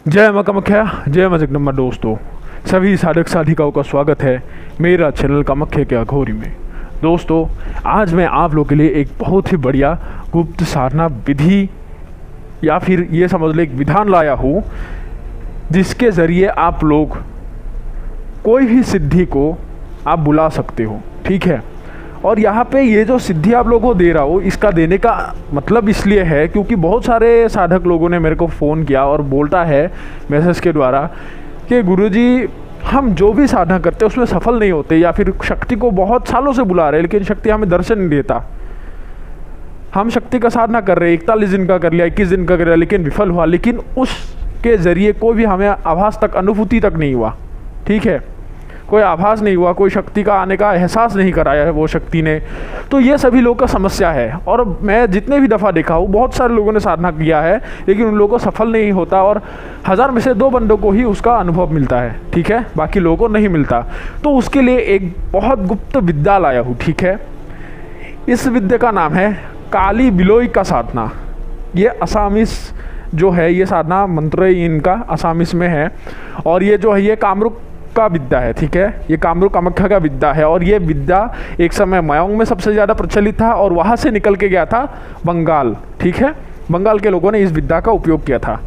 जय मां कामाख्या, जय मां जगदम्बा। दोस्तों, सभी साधक साधिकाओं का स्वागत है मेरा चैनल कामाख्या के अघोरी में। दोस्तों, आज मैं आप लोगों के लिए एक बहुत ही बढ़िया गुप्त साधना विधि या फिर ये समझ लो एक विधान लाया हूँ, जिसके ज़रिए आप लोग कोई भी सिद्धि को आप बुला सकते हो। ठीक है। और यहाँ पे ये जो सिद्धि आप लोगों को दे रहा हूँ, इसका देने का मतलब इसलिए है क्योंकि बहुत सारे साधक लोगों ने मेरे को फ़ोन किया और बोलता है मैसेज के द्वारा कि गुरुजी हम जो भी साधना करते हैं उसमें सफल नहीं होते, या फिर शक्ति को बहुत सालों से बुला रहे हैं लेकिन शक्ति हमें दर्शन नहीं देता। हम शक्ति का साधना कर रहे हैं, 41 दिन का कर लिया, 21 दिन का कर लिया, लेकिन विफल हुआ, लेकिन उसके ज़रिए कोई भी हमें आभास तक, अनुभूति तक नहीं हुआ। ठीक है, कोई आभास नहीं हुआ, कोई शक्ति का आने का एहसास नहीं कराया है वो शक्ति ने। तो ये सभी लोगों का समस्या है। और मैं जितने भी दफ़ा देखा हूँ, बहुत सारे लोगों ने साधना किया है लेकिन उन लोगों को सफल नहीं होता, और 1000 में से 2 बंदों को ही उसका अनुभव मिलता है। ठीक है, बाकी लोगों को नहीं मिलता। तो उसके लिए एक बहुत गुप्त विद्या लाया हूँ। ठीक है, इस विद्या का नाम है काली बिलोई का साधना। ये असामीस जो है, ये साधना मंत्र इनका असामीस में है, और ये जो है ये कामरूप का विद्या है। ठीक है, ये कामरूप कामाख्या का विद्या है, और ये विद्या एक समय मयांग में सबसे ज़्यादा प्रचलित था और वहाँ से निकल के गया था बंगाल। ठीक है, बंगाल के लोगों ने इस विद्या का उपयोग किया था।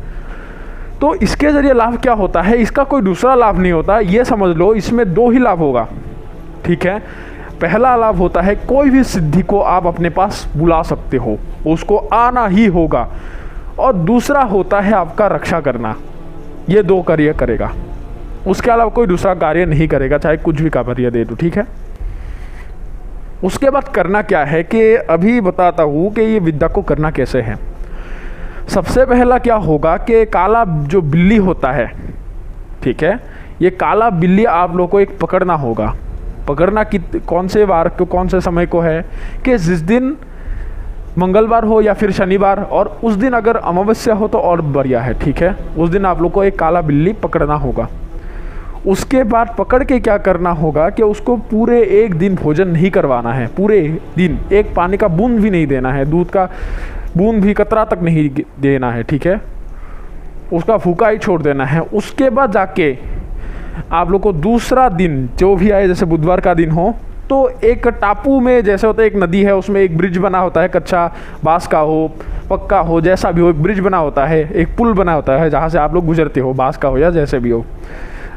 तो इसके ज़रिए लाभ क्या होता है, इसका कोई दूसरा लाभ नहीं होता। ये समझ लो इसमें 2 ही लाभ होगा। ठीक है, पहला लाभ होता है कोई भी सिद्धि को आप अपने पास बुला सकते हो, उसको आना ही होगा। और दूसरा होता है आपका रक्षा करना। ये 2 कार्य करेगा, उसके अलावा कोई दूसरा कार्य नहीं करेगा, चाहे कुछ भी कार्य दे दो। ठीक है, उसके बाद करना क्या है कि अभी बताता हूँ कि ये विद्या को करना कैसे है। सबसे पहला क्या होगा कि काला जो बिल्ली होता है, ठीक है, ये काला बिल्ली आप लोगों को एक पकड़ना होगा। पकड़ना कौन से वार को, कौन से समय को है कि जिस दिन मंगलवार हो या फिर शनिवार, और उस दिन अगर अमावस्या हो तो और बढ़िया है। ठीक है, उस दिन आप लोग को एक काला बिल्ली पकड़ना होगा। उसके बाद पकड़ के क्या करना होगा कि उसको पूरे 1 दिन भोजन नहीं करवाना है। पूरे दिन एक पानी का बूंद भी नहीं देना है, दूध का बूंद भी कतरा तक नहीं देना है। ठीक है, उसका भूखा ही छोड़ देना है। उसके बाद जाके आप लोग को दूसरा दिन जो भी आए, जैसे बुधवार का दिन हो तो एक टापू में, जैसे होता है एक नदी है उसमें एक ब्रिज बना होता है, कच्चा बांस का हो पक्का हो जैसा भी हो, एक ब्रिज बना होता है, एक पुल बना होता है जहाँ से आप लोग गुजरते हो, बांस का हो या जैसे भी हो।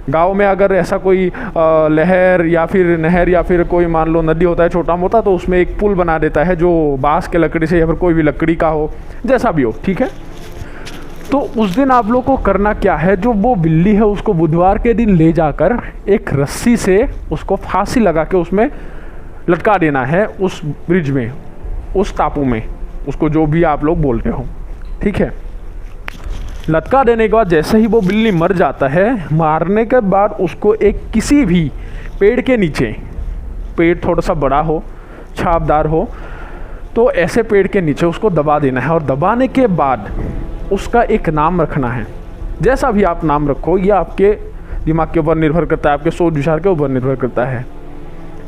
गांव में अगर ऐसा कोई लहर या फिर नहर या फिर कोई मान लो नदी होता है छोटा मोटा, तो उसमें एक पुल बना देता है जो बांस के लकड़ी से या फिर कोई भी लकड़ी का हो, जैसा भी हो। ठीक है, तो उस दिन आप लोग को करना क्या है, जो वो बिल्ली है उसको बुधवार के दिन ले जाकर एक रस्सी से उसको फांसी लगा के उसमें लटका देना है, उस ब्रिज में, उस टापू में, उसको जो भी आप लोग बोलते हो। ठीक है, लटका देने के बाद जैसे ही वो बिल्ली मर जाता है, मारने के बाद उसको एक किसी भी पेड़ के नीचे, पेड़ थोड़ा सा बड़ा हो, छापदार हो, तो ऐसे पेड़ के नीचे उसको दबा देना है। और दबाने के बाद उसका एक नाम रखना है। जैसा भी आप नाम रखो, ये आपके दिमाग के ऊपर निर्भर करता है, आपके सोच विचार के ऊपर निर्भर करता है।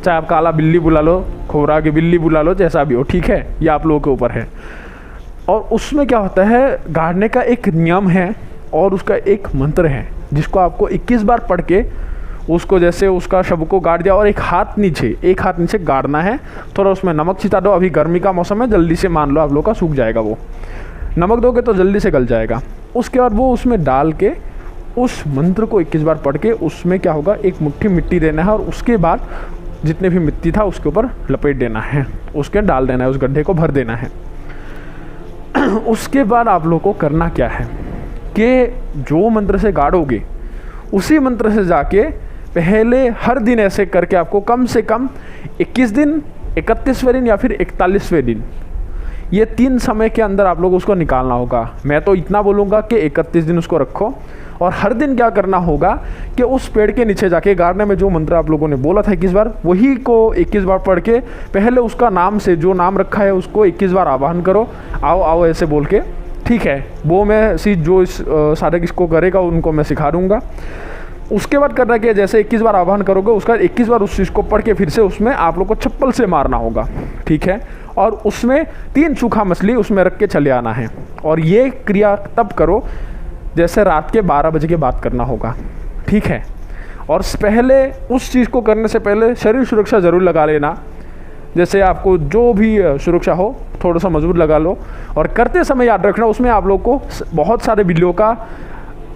चाहे आप काला बिल्ली बुला लो, खोरा की बिल्ली बुला लो, जैसा भी हो। ठीक है, ये आप लोगों के ऊपर है। और उसमें क्या होता है, गाड़ने का एक नियम है और उसका एक मंत्र है, जिसको आपको 21 बार पढ़ के उसको, जैसे उसका शव को गाड़ दिया और एक हाथ नीचे गाड़ना है। थोड़ा उसमें नमक छिटा दो, अभी गर्मी का मौसम है, जल्दी से मान लो आप लोग का सूख जाएगा, वो नमक दोगे तो जल्दी से गल जाएगा। उसके बाद वो उसमें डाल के उस मंत्र को 21 बार पढ़ के उसमें क्या होगा, एक मुट्ठी मिट्टी देना है, और उसके बाद जितने भी मिट्टी था उसके ऊपर लपेट देना है, उसके डाल देना है, उस गड्ढे को भर देना है। उसके बाद आप लोग को करना क्या है कि जो मंत्र से गाड़ोगे उसी मंत्र से जाके पहले हर दिन ऐसे करके आपको कम से कम 21 दिन, 31वें दिन या फिर 41वें दिन, ये 3 समय के अंदर आप लोग उसको निकालना होगा। मैं तो इतना बोलूँगा कि 31 दिन उसको रखो, और हर दिन क्या करना होगा कि उस पेड़ के नीचे जाके गाड़ने में जो मंत्र आप लोगों ने बोला था 21 बार, वही को 21 बार पढ़ के पहले उसका नाम से, जो नाम रखा है उसको 21 बार आवाहन करो, आओ आओ ऐसे बोल के। ठीक है, वो मैं जो इस साधक इसको करेगा उनको मैं सिखा दूँगा। उसके बाद करना क्या, जैसे 21 बार आह्वान करोगे उसका 21 बार उस चीज़ को पढ़ के फिर से उसमें आप लोग को चप्पल से मारना होगा। ठीक है, और उसमें 3 सूखा मछली उसमें रख के चले आना है। और ये क्रिया तब करो जैसे रात के 12 बजे के बाद करना होगा, ठीक है। और पहले उस चीज़ को करने से पहले शरीर सुरक्षा ज़रूर लगा लेना। जैसे आपको जो भी सुरक्षा हो थोड़ा सा मजबूत लगा लो। और करते समय याद रखना उसमें आप लोग को बहुत सारे बिल्लियों का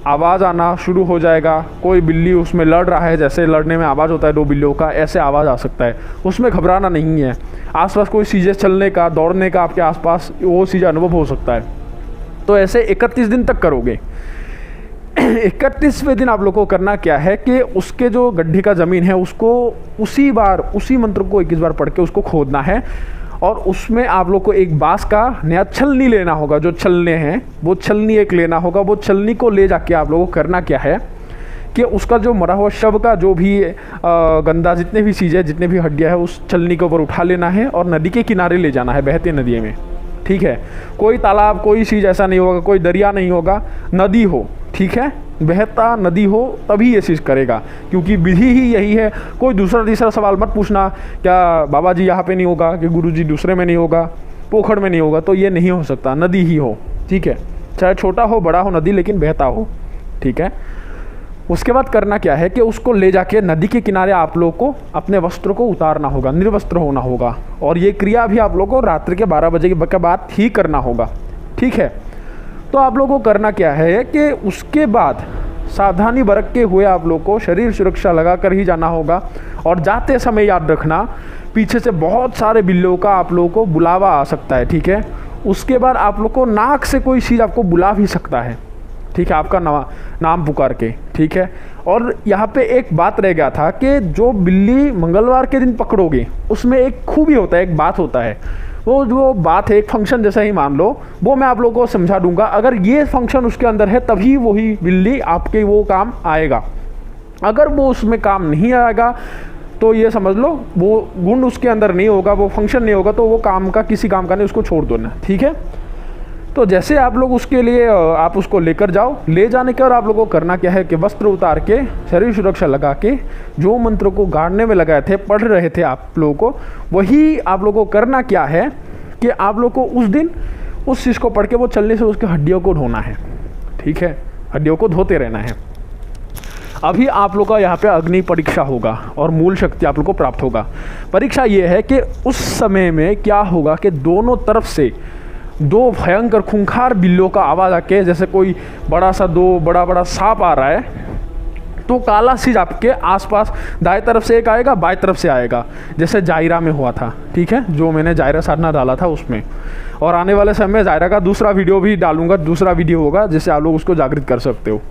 आवाज़ आना शुरू हो जाएगा। कोई बिल्ली उसमें लड़ रहा है, जैसे लड़ने में आवाज़ होता है 2 बिल्लियों का, ऐसे आवाज़ आ सकता है। उसमें घबराना नहीं है। आसपास कोई चीज़ें चलने का, दौड़ने का आपके आसपास वो चीज़ अनुभव हो सकता है। तो ऐसे 31 दिन तक करोगे। 31वें दिन आप लोग को करना क्या है कि उसके जो गड्ढे का ज़मीन है उसको उसी मंत्र को 21 बार पढ़ के उसको खोदना है। और उसमें आप लोग को एक बांस का नया छलनी लेना होगा। जो छलने हैं वो छलनी एक लेना होगा। वो छलनी को ले जाके आप लोगों को करना क्या है कि उसका जो मरा हुआ शव का जो भी गंदा जितने भी चीज़ें, जितने भी हड्डियाँ है, उस छलनी के ऊपर उठा लेना है और नदी के किनारे ले जाना है, बहती नदी में, ठीक है। कोई तालाब, कोई चीज़ ऐसा नहीं होगा, कोई दरिया नहीं होगा, नदी हो, ठीक है, बहता नदी हो, तभी ये चीज़ करेगा, क्योंकि विधि ही यही है। कोई दूसरा तीसरा सवाल मत पूछना, क्या बाबा जी यहाँ पे नहीं होगा, कि गुरु जी दूसरे में नहीं होगा, पोखर में नहीं होगा, तो ये नहीं हो सकता। नदी ही हो, ठीक है, चाहे छोटा हो बड़ा हो नदी, लेकिन बहता हो, ठीक है। उसके बाद करना क्या है कि उसको ले जाके नदी के किनारे आप लोग को अपने वस्त्र को उतारना होगा, निर्वस्त्र होना होगा। और ये क्रिया भी आप लोग को रात्रि के 12 बजे के बाद ही करना होगा, ठीक है। तो आप लोगों को करना क्या है कि उसके बाद सावधानी बरतते हुए आप लोग को शरीर सुरक्षा लगा कर ही जाना होगा। और जाते समय याद रखना पीछे से बहुत सारे बिल्लियों का आप लोगों को बुलावा आ सकता है, ठीक है। उसके बाद आप लोग को नाक से कोई चीज़ आपको बुला भी सकता है, ठीक है, आपका नाम पुकार के, ठीक है। और यहाँ पे एक बात रह गया था कि जो बिल्ली मंगलवार के दिन पकड़ोगे उसमें एक खूबी होता है, एक बात होता है। वो जो बात है एक फंक्शन जैसा ही मान लो, वो मैं आप लोगों को समझा दूंगा। अगर ये फंक्शन उसके अंदर है तभी वही बिल्ली आपके वो काम आएगा। अगर वो उसमें काम नहीं आएगा तो ये समझ लो वो गुण उसके अंदर नहीं होगा, वो फंक्शन नहीं होगा, तो वो काम का किसी काम का नहीं, उसको छोड़ दो ना, ठीक है। तो जैसे आप लोग उसके लिए आप उसको लेकर जाओ। ले जाने के और आप लोगों को करना क्या है कि वस्त्र उतार के शरीर सुरक्षा लगा के जो मंत्र को गाड़ने में लगाए थे, पढ़ रहे थे आप लोगों को, वही आप लोगों को करना क्या है कि आप लोग को उस दिन उस चीज़ को पढ़ के वो चलने से उसके हड्डियों को धोना है, ठीक है, हड्डियों को धोते रहना है। अभी आप लोग का यहाँ पे अग्नि परीक्षा होगा और मूल शक्ति आप लोग को प्राप्त होगा। परीक्षा ये है कि उस समय में क्या होगा कि दोनों तरफ से 2 भयंकर खूंखार बिल्लियों का आवाज़ आके, जैसे कोई बड़ा सा 2 बड़ा सांप आ रहा है, तो काला चीज आपके आसपास दाएं तरफ से एक आएगा, बाएं तरफ से आएगा, जैसे जायरा में हुआ था, ठीक है, जो मैंने जायरा साधना डाला था उसमें। और आने वाले समय में जायरा का दूसरा वीडियो भी डालूंगा, दूसरा वीडियो होगा जिससे आप लोग उसको जागृत कर सकते हो।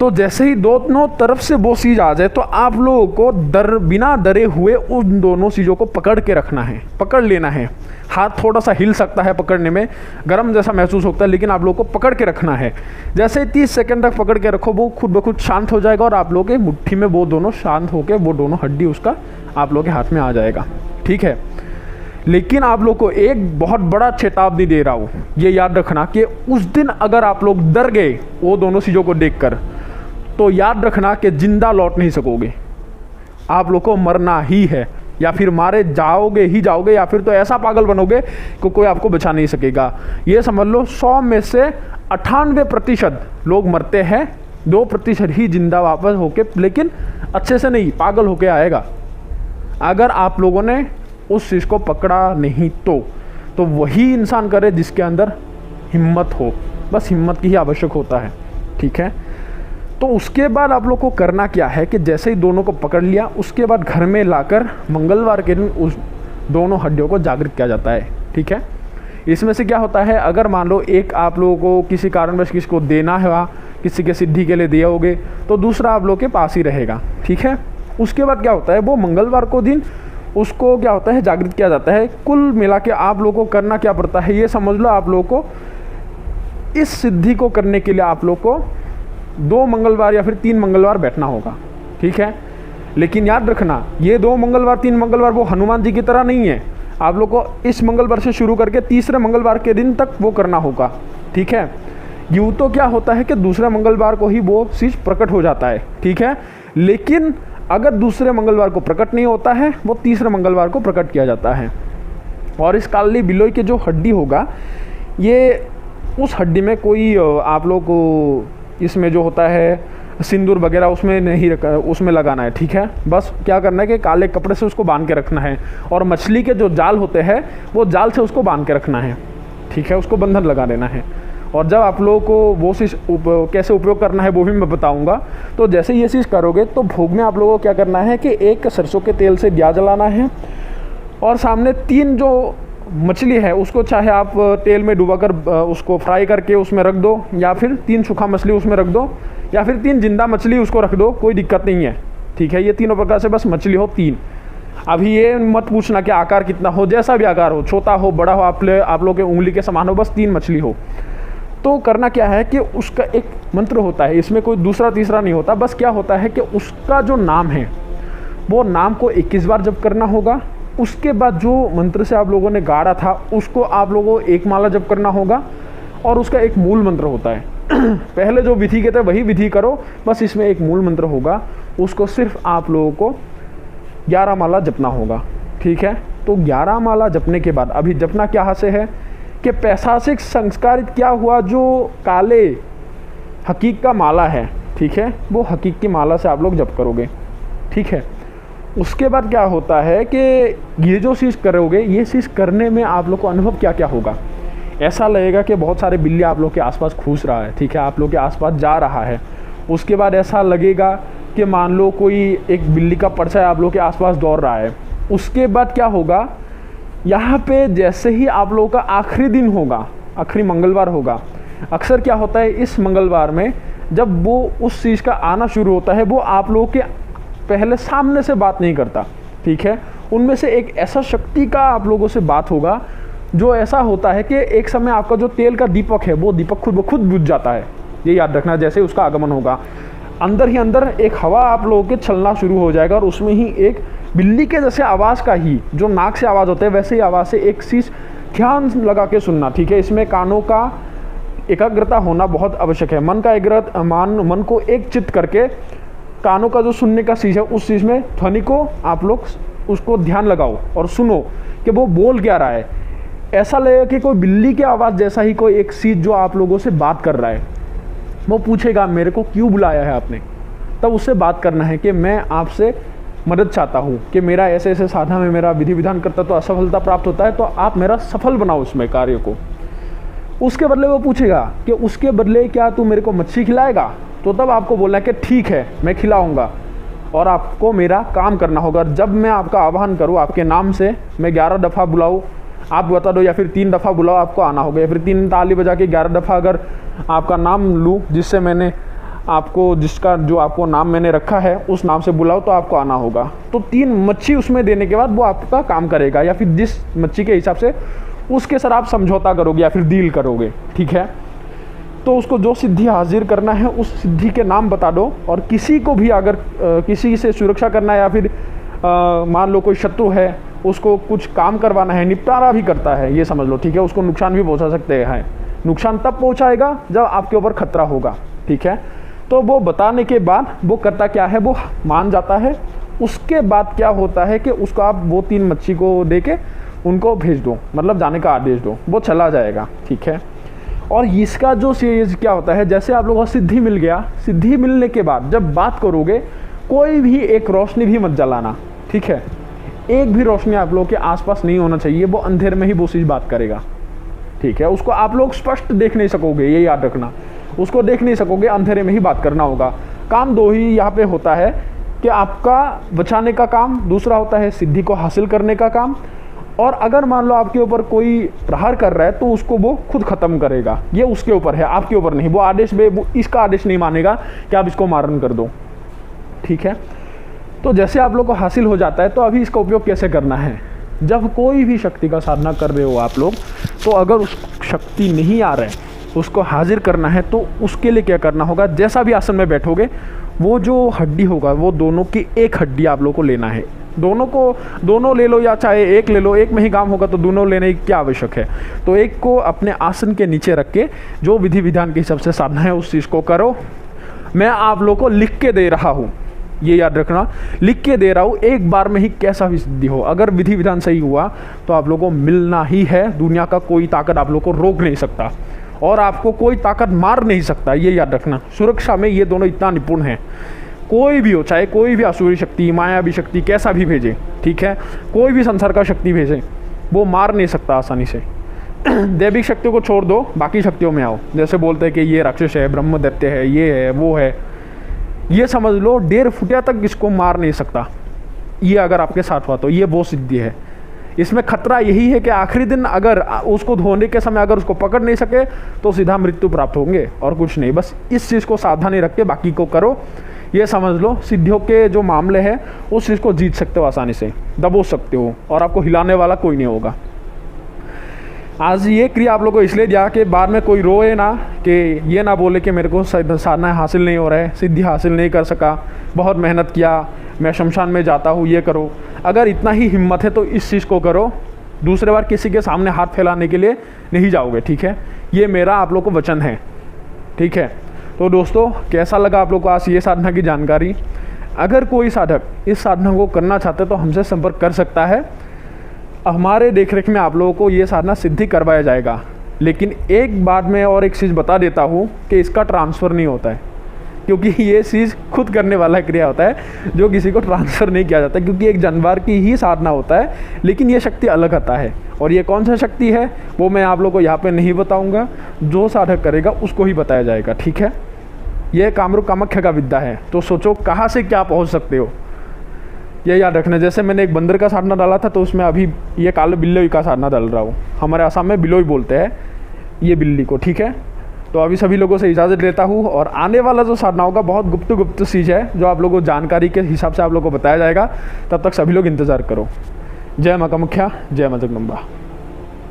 तो जैसे ही दोनों तरफ से वो चीज़ आ जाए तो आप लोगों को बिना डरे हुए उन दोनों चीज़ों को पकड़ के रखना है, पकड़ लेना है। हाथ थोड़ा सा हिल सकता है पकड़ने में, गर्म जैसा महसूस होता है, लेकिन आप लोगों को पकड़ के रखना है। जैसे 30 सेकंड तक पकड़ के रखो, वो खुद ब खुद शांत हो जाएगा और आप लोगों के मुट्ठी में वो दोनों शांत होकर वो दोनों हड्डी उसका आप लोगों के हाथ में आ जाएगा, ठीक है। लेकिन आप लोग को एक बहुत बड़ा चेतावनी दे रहा हूँ, ये याद रखना कि उस दिन अगर आप लोग डर गए वो दोनों चीज़ों को देखकर, तो याद रखना कि जिंदा लौट नहीं सकोगे, आप लोग को मरना ही है, या फिर मारे जाओगे ही जाओगे, या फिर तो ऐसा पागल बनोगे कि कोई आपको बचा नहीं सकेगा। ये समझ लो 100 में से 98% लोग मरते हैं, 2% ही जिंदा वापस होके, लेकिन अच्छे से नहीं, पागल होके आएगा। अगर आप लोगों ने उस चीज़ को पकड़ा नहीं तो वही इंसान करे जिसके अंदर हिम्मत हो, बस हिम्मत की ही आवश्यक होता है, ठीक है। तो उसके बाद आप लोग को करना क्या है कि जैसे ही दोनों को पकड़ लिया, उसके बाद घर में लाकर मंगलवार के दिन उस दोनों हड्डियों को जागृत किया जाता है, ठीक है। इसमें से क्या होता है, अगर मान लो एक आप लोगों को किसी कारणवश किसी को देना है, किसी के सिद्धि के लिए दिए होगे, तो दूसरा आप लोग के पास ही रहेगा, ठीक है। उसके बाद क्या होता है, वो मंगलवार को दिन उसको क्या होता है, जागृत किया जाता है। कुल मिला के आप लोगों को करना क्या पड़ता है, ये समझ लो आप लोगों को इस सिद्धि को करने के लिए आप लोग को 2 मंगलवार या फिर 3 मंगलवार बैठना होगा, ठीक है। लेकिन याद रखना ये 2 मंगलवार 3 मंगलवार वो हनुमान जी की तरह नहीं है। आप लोग को इस मंगलवार से शुरू करके तीसरे मंगलवार के दिन तक वो करना होगा, ठीक है। यूँ तो क्या होता है कि दूसरे मंगलवार को ही वो चीज़ प्रकट हो जाता है, ठीक है। लेकिन अगर दूसरे मंगलवार को प्रकट नहीं होता है, वो तीसरे मंगलवार को प्रकट किया जाता है। और इस काली बिलोई के जो हड्डी होगा, ये उस हड्डी में कोई आप लोग को इसमें जो होता है सिंदूर वगैरह उसमें नहीं उसमें लगाना है, ठीक है। बस क्या करना है कि काले कपड़े से उसको बांध के रखना है, और मछली के जो जाल होते हैं वो जाल से उसको बांध के रखना है, ठीक है। उसको बंधन लगा देना है। और जब आप लोगों को वो चीज़ कैसे उपयोग करना है वो भी मैं बताऊंगा। तो जैसे ये चीज़ करोगे तो भोग में आप लोगों को क्या करना है कि एक सरसों के तेल से दिया जलाना है, और सामने 3 जो मछली है उसको चाहे आप तेल में डुबाकर उसको फ्राई करके उसमें रख दो, या फिर 3 सूखा मछली उसमें रख दो, या फिर 3 जिंदा मछली उसको रख दो, कोई दिक्कत नहीं है, ठीक है। ये तीनों प्रकार से बस मछली हो 3। अभी ये मत पूछना कि आकार कितना हो, जैसा भी आकार हो, छोटा हो बड़ा हो, आप लोग के उंगली के समान हो, बस 3 मछली हो। तो करना क्या है कि उसका एक मंत्र होता है, इसमें कोई दूसरा तीसरा नहीं होता। बस क्या होता है कि उसका जो नाम है वो नाम को 21 बार जप करना होगा। उसके बाद जो मंत्र से आप लोगों ने गाड़ा था उसको आप लोगों को 1 माला जप करना होगा, और उसका एक मूल मंत्र होता है। पहले जो विधि के थे वही विधि करो, बस इसमें एक मूल मंत्र होगा, उसको सिर्फ आप लोगों को 11 माला जपना होगा, ठीक है। तो 11 माला जपने के बाद अभी जपना क्या से है कि पैशाचिक संस्कारित क्या हुआ जो काले हकीक का माला है, ठीक है, वो हकीक की माला से आप लोग जप करोगे, ठीक है। उसके बाद क्या होता है कि ये जो चीज़ करोगे, ये चीज़ करने में आप लोग को अनुभव क्या क्या होगा। ऐसा लगेगा कि बहुत सारे बिल्ली आप लोग के आसपास घूस रहा है, ठीक है, आप लोग के आसपास जा रहा है। उसके बाद ऐसा लगेगा कि मान लो कोई एक बिल्ली का परछाई आप लोग के आसपास दौड़ रहा है। उसके बाद क्या होगा, यहाँ पे जैसे ही आप लोगों का आखिरी दिन होगा, आखिरी मंगलवार होगा, अक्सर क्या होता है इस मंगलवार में जब वो उस चीज़ का आना शुरू होता है, वो आप लोगों के पहले सामने से बात नहीं करता, ठीक है। उनमें से एक ऐसा शक्ति का आप लोगों से बात होगा जो ऐसा होता है कि एक समय आपका जो तेल का दीपक है वो दीपक खुद ब खुद बुझ जाता है। ये याद रखना, जैसे उसका आगमन होगा अंदर ही अंदर एक हवा आप लोगों के चलना शुरू हो जाएगा, और उसमें ही एक बिल्ली के जैसे आवाज़ का ही जो नाक से आवाज़ होता है वैसे ही आवाज़ से एक चीज़ ध्यान लगा के सुनना, ठीक है। इसमें कानों का एकाग्रता होना बहुत आवश्यक है। मन को एक चित्त करके कानों का जो सुनने का चीज़ है उस चीज़ में ध्वनि को आप लोग उसको ध्यान लगाओ और सुनो कि वो बोल क्या रहा है। ऐसा लगेगा कि कोई बिल्ली की आवाज़ जैसा ही कोई एक चीज़ जो आप लोगों से बात कर रहा है। वो पूछेगा मेरे को क्यों बुलाया है आपने, तब उससे बात करना है कि मैं आपसे मदद चाहता हूँ कि मेरा ऐसे ऐसे साधना में मेरा विधि विधान करता तो असफलता प्राप्त होता है, तो आप मेरा सफल बनाओ उसमें कार्य को। उसके बदले वो पूछेगा कि उसके बदले क्या तू मेरे को मच्छी खिलाएगा, तो तब आपको बोलना है कि ठीक है मैं खिलाऊंगा, और आपको मेरा काम करना होगा। जब मैं आपका आह्वान करूँ आपके नाम से, मैं 11 दफ़ा बुलाऊँ आप बता दो, या फिर 3 दफ़ा बुलाओ आपको आना होगा, या फिर 3 ताली बजा के 11 दफ़ा अगर आपका नाम लूँ जिससे मैंने आपको जिसका जो आपको नाम मैंने रखा है उस नाम से बुलाओ तो आपको आना होगा। तो 3 मच्छी उसमें देने के बाद वो आपका काम करेगा, या फिर जिस मच्छी के हिसाब से उसके साथ आप समझौता करोगे या फिर डील करोगे, ठीक है। तो उसको जो सिद्धि हाजिर करना है उस सिद्धि के नाम बता दो, और किसी को भी अगर किसी से सुरक्षा करना है या फिर मान लो कोई शत्रु है उसको कुछ काम करवाना है, निपटारा भी करता है, ये समझ लो, ठीक है। उसको नुकसान भी पहुंचा सकते हैं। नुकसान तब पहुंचाएगा जब आपके ऊपर खतरा होगा, ठीक है। तो वो बताने के बाद वो करता क्या है, वो मान जाता है। उसके बाद क्या होता है कि उसको आप वो 3 मच्छी को दे के उनको भेज दो, मतलब जाने का आदेश दो, वो चला जाएगा, ठीक है। और इसका जो चीज़ क्या होता है, जैसे आप लोगों को सिद्धि मिल गया, सिद्धि मिलने के बाद जब बात करोगे कोई भी एक रोशनी भी मत जलाना, ठीक है। एक भी रोशनी आप लोगों के आसपास नहीं होना चाहिए, वो अंधेरे में ही वो चीज़ बात करेगा, ठीक है। उसको आप लोग स्पष्ट देख नहीं सकोगे, ये याद रखना, उसको देख नहीं सकोगे, अंधेरे में ही बात करना होगा। काम 2 ही यहाँ पे होता है कि आपका बचाने का काम, दूसरा होता है सिद्धि को हासिल करने का काम। और अगर मान लो आपके ऊपर कोई प्रहार कर रहा है तो उसको वो खुद ख़त्म करेगा, ये उसके ऊपर है, आपके ऊपर नहीं। वो इसका आदेश नहीं मानेगा कि आप इसको मारण कर दो, ठीक है। तो जैसे आप लोग को हासिल हो जाता है, तो अभी इसका उपयोग कैसे करना है। जब कोई भी शक्ति का साधना कर रहे हो आप लोग, तो अगर उस शक्ति नहीं आ रहा है उसको हाजिर करना है, तो उसके लिए क्या करना होगा, जैसा भी आसन में बैठोगे वो जो हड्डी होगा वो दोनों की एक हड्डी आप लोग को लेना है। दोनों ले लो या चाहे एक ले लो, एक में ही काम होगा तो दोनों लेने की क्या आवश्यक है। तो एक को अपने आसन के नीचे रख के जो विधि विधान के हिसाब से साधना है उस चीज़ को करो। मैं आप लोग को लिख के दे रहा हूँ, ये याद रखना, लिख के दे रहा हूँ। एक बार में ही कैसा भी सिद्धि हो, अगर विधि विधान सही हुआ तो आप लोगों को मिलना ही है। दुनिया का कोई ताकत आप लोग को रोक नहीं सकता। और आपको कोई ताकत मार नहीं सकता, ये याद रखना। सुरक्षा में ये दोनों इतना निपुण हैं। कोई भी हो, चाहे कोई भी आसुरी शक्ति, मायावी शक्ति, कैसा भी भेजे, ठीक है, कोई भी संसार का शक्ति भेजे, वो मार नहीं सकता आसानी से। दैविक शक्तियों को छोड़ दो, बाकी शक्तियों में आओ। जैसे बोलते हैं कि ये राक्षस है, ब्रह्म दैत्य है, ये है, वो है, ये समझ लो 1.5 फुटिया तक इसको मार नहीं सकता। ये अगर आपके साथ हुआ तो ये वो सिद्धि है। इसमें खतरा यही है कि आखिरी दिन अगर उसको धोने के समय अगर उसको पकड़ नहीं सके तो सीधा मृत्यु प्राप्त होंगे, और कुछ नहीं। बस इस चीज़ को सावधानी रख के बाकी को करो। ये समझ लो सिद्धियों के जो मामले हैं उस चीज़ को जीत सकते हो, आसानी से दबोच सकते हो, और आपको हिलाने वाला कोई नहीं होगा। आज ये क्रिया आप लोगों को इसलिए दिया कि बाद में कोई रोए ना, कि ये ना बोले कि मेरे को साधना हासिल नहीं हो रहा है, सिद्धि हासिल नहीं कर सका, बहुत मेहनत किया, मैं शमशान में जाता हूँ, ये करो। अगर इतना ही हिम्मत है तो इस चीज़ को करो। दूसरे बार किसी के सामने हाथ फैलाने के लिए नहीं जाओगे, ठीक है। ये मेरा आप लोग को वचन है, ठीक है। तो दोस्तों, कैसा लगा आप लोग को आज ये साधना की जानकारी? अगर कोई साधक इस साधना को करना चाहते तो हमसे संपर्क कर सकता है। हमारे देखरेख में आप लोगों को ये साधना सिद्धि करवाया जाएगा। लेकिन एक बात मैं और एक चीज़ बता देता हूँ कि इसका ट्रांसफ़र नहीं होता है, क्योंकि ये चीज़ खुद करने वाला क्रिया होता है, जो किसी को ट्रांसफ़र नहीं किया जाता, क्योंकि एक जानवर की ही साधना होता है। लेकिन ये शक्ति अलग आता है, और ये कौन सा शक्ति है वो मैं आप लोगों को यहाँ पे नहीं बताऊँगा। जो साधक करेगा उसको ही बताया जाएगा, ठीक है। ये कामरूप कामाख्या का विद्या है, तो सोचो कहाँ से क्या पहुँच सकते हो, ये याद रखना। जैसे मैंने एक बंदर का साधना डाला था, तो उसमें अभी ये काले बिल्ली का साधना डाल रहा हूँ। हमारे आसाम में बिलोई बोलते हैं ये बिल्ली को, ठीक है। तो अभी सभी लोगों से इजाज़त लेता हूँ, और आने वाला जो साधना होगा बहुत गुप्त चीज़ है, जो आप लोगों को जानकारी के हिसाब से आप लोगों को बताया जाएगा। तब तक सभी लोग इंतज़ार करो। जय माँ कामाख्या, जय माँ जगदम्बा।